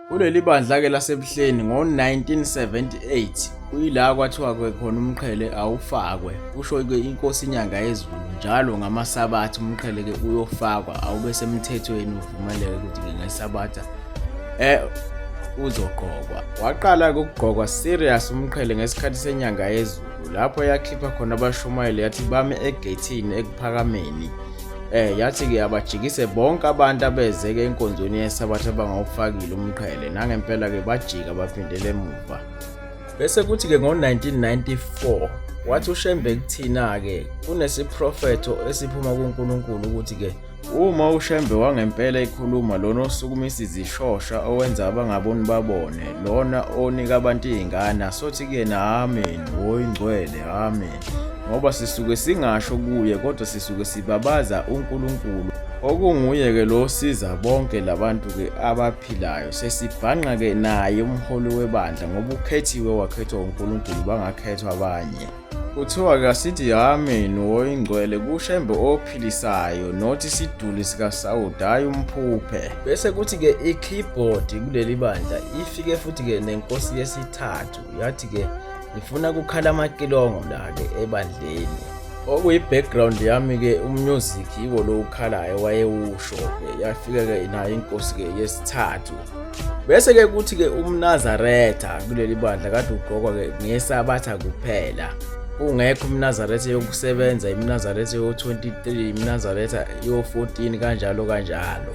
Kuleli bandla-ke lasebuhleni ngo-1978 kuyila kwathiwa-ke khona umqhele awufakwe. Kusho-ke inkosi inyanga yezulu njalo ngamasabatha umqhele-ke uyofakwa awube semthethweni uvumeleke ukuthi-ke ngesabatha uzogqokwa. Waqala-ke ukugqokwa serious umqhele ngesikhathi senyanga yezulu lapho yakhipha khona abashumayeli yathi bame egeyithini ekuphakameni. Yathi-ke abajikise bonke abantu abeze-ke enkonzweni yesabatha abangawufakile umqhele, nangempela-ke bajika baphindela emuva. Bese kuthi-ke ngo-1994 wathi uShembe kuthina-ke kunesiprofetho esiphuma kuNkulunkulu ukuthi-ke uma uShembe wangempela ekhuluma lona osukumisa izishosha owenza abangaboni babone, lona onika abantu iy'ngane, asothi kuyena amen, oyingcwele amen. Ngoba sisuke singasho kuye kodwa sisuke sibabaza uNkulunkulu okunguye-ke lo osiza bonke labantu-ke abaphilayo. Sesibhanqa-ke naye umholi webandla ngoba ukhethiwe wakhethwa uNkulunkulu bangakhethwa abanye. Kuthiwa-ke asithi amen oyingcwele kuShembe ophilisayo nothi isiduli sikaSawuda hhayi umphuphe. Bese kuthi-ke i-keyboard kuleli bandla ifike futhi-ke nenkosi yesithathu yathi-ke ngifuna kukhala amacilongo la-ke ebandleni. Okuyi-background yami-ke umusic yiwo lo ukhalayo wayewusho-ke. Yafika-ke nayo inkosi-ke yesithathu. Bese-ke kuthi-ke umNazaretha kuleli bandla kade ugqokwa-ke ngesabatha kuphela. Kungekho umNazaretha yokusebenza, imNazaretha yo-23, imNazaretha yo-14 kanjalo kanjalo.